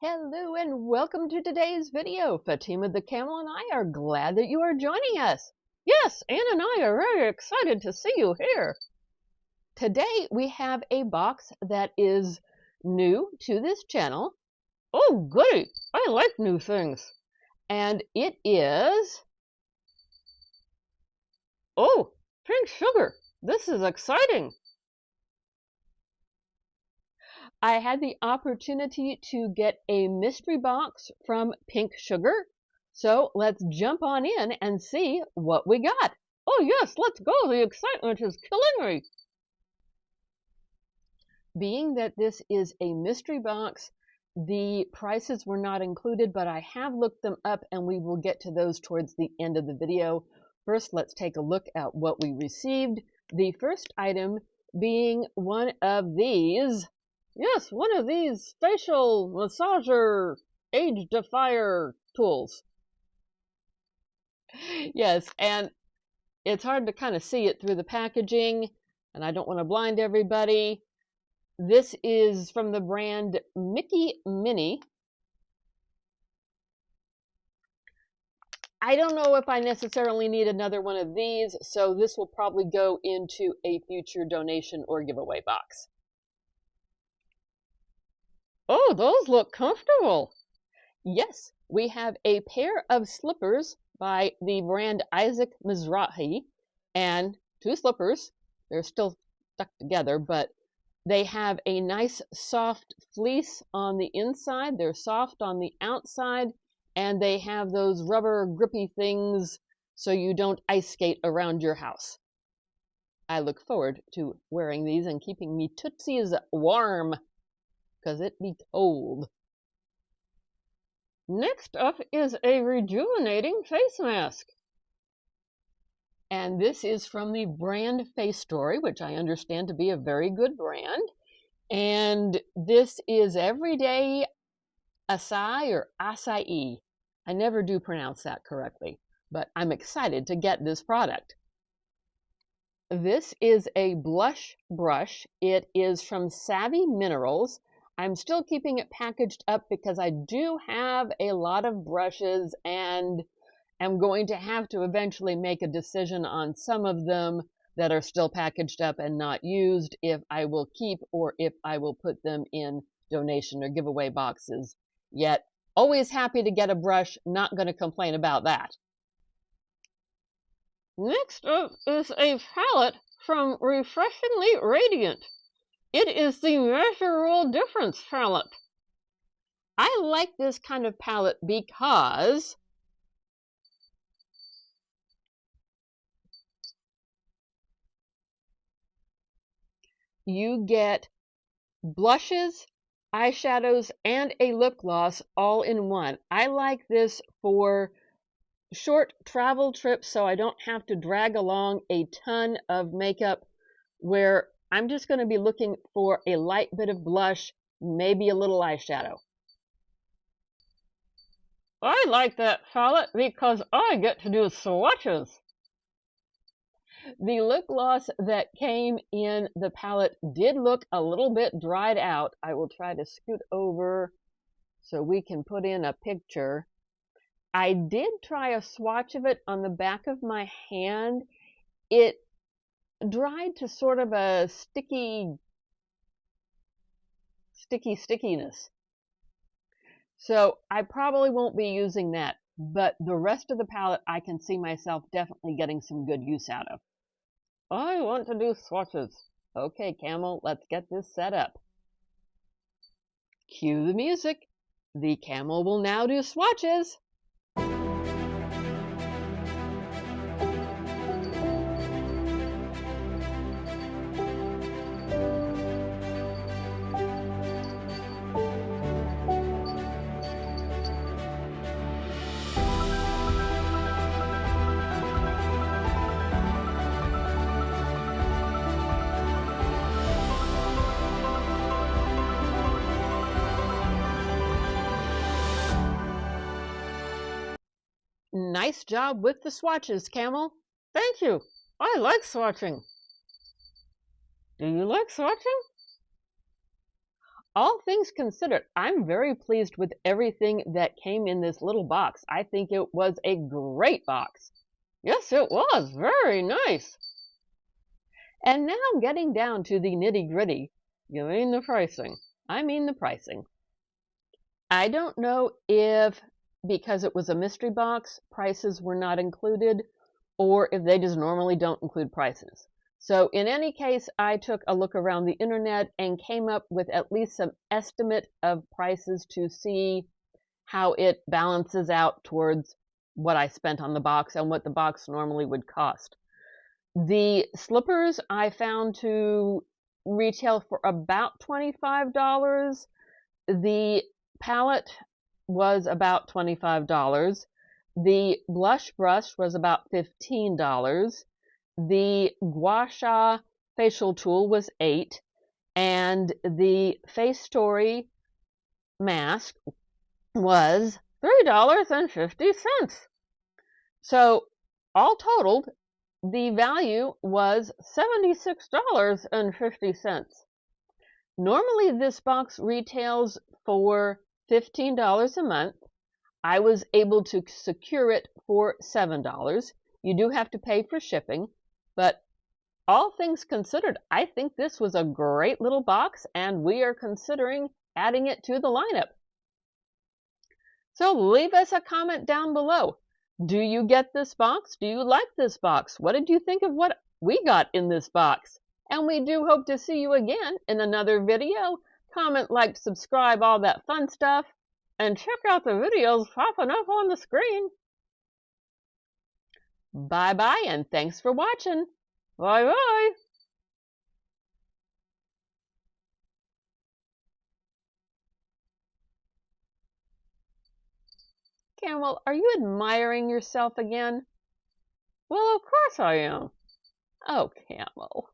Hello and welcome to today's video. Fatima the Camel and I are glad that you are joining us. Yes, Anne and I are very excited to see you here. Today we have a box that is new to this channel. Oh goody, I like new things. And it is, oh, PinkSugar. This is exciting. I had the opportunity to get a mystery box from PinkSugar. So let's jump on in and see what we got. Oh yes, let's go. The excitement is killing me. Being that this is a mystery box, the prices were not included, but I have looked them up and we will get to those towards the end of the video. First, let's take a look at what we received. The first item being one of these. Yes, one of these facial massager age defier tools. Yes, and it's hard to kind of see it through the packaging, and I don't want to blind everybody. This is from the brand Mickey Mini. I don't know if I necessarily need another one of these, so this will probably go into a future donation or giveaway box. Oh, those look comfortable. Yes, we have a pair of slippers by the brand Isaac Mizrahi, and two slippers. They're still stuck together, but they have a nice soft fleece on the inside. They're soft on the outside, and they have those rubber grippy things so you don't ice skate around your house. I look forward to wearing these and keeping me tootsies warm, because it be cold. Next up is a rejuvenating face mask. And this is from the brand Face Story, which I understand to be a very good brand. And this is Everyday Acai or Acai. I never do pronounce that correctly, but I'm excited to get this product. This is a blush brush. It is from Savvy Minerals. I'm still keeping it packaged up because I do have a lot of brushes and am going to have to eventually make a decision on some of them that are still packaged up and not used, if I will keep or if I will put them in donation or giveaway boxes. Yet, always happy to get a brush, not going to complain about that. Next up is a palette from Refreshingly Radiant. It is the Measurable Difference palette. I like this kind of palette because you get blushes, eyeshadows, and a lip gloss all in one. I like this for short travel trips so I don't have to drag along a ton of makeup, where I'm just going to be looking for a light bit of blush, maybe a little eyeshadow. I like that palette because I get to do swatches. The lip gloss that came in the palette did look a little bit dried out. I will try to scoot over so we can put in a picture. I did try a swatch of it on the back of my hand. It dried to sort of a stickiness. So I probably won't be using that, but the rest of the palette I can see myself definitely getting some good use out of. I want to do swatches. Okay, Camel, let's get this set up. Cue the music. The Camel will now do swatches. Nice job with the swatches, Camel. Thank you. I like swatching. Do you like swatching? all things considered, I'm very pleased with everything that came in this little box. I think it was a great box. Yes, it was. Very nice. And now getting down to the nitty-gritty. You mean the pricing. I mean the pricing. I don't know if, because it was a mystery box, prices were not included, or if they just normally don't include prices. So in any case, I took a look around the internet and came up with at least some estimate of prices to see how it balances out towards what I spent on the box and what the box normally would cost. The slippers I found to retail for about $25. The palette was about $25. The blush brush was about $15. The gua sha facial tool was $8, and the Face Story mask was $3.50. So all totaled, the value was $76.50. Normally this box retails for $15 a month. I was able to secure it for $7. You do have to pay for shipping, but all things considered, I think this was a great little box, and we are considering adding it to the lineup. So leave us a comment down below. Do you get this box? Do you like this box? What did you think of what we got in this box? And we do hope to see you again in another video. Comment, like, subscribe, all that fun stuff. And check out the videos popping up on the screen. Bye-bye, and thanks for watching. Bye-bye. Camel, are you admiring yourself again? Well, of course I am. Oh, Camel.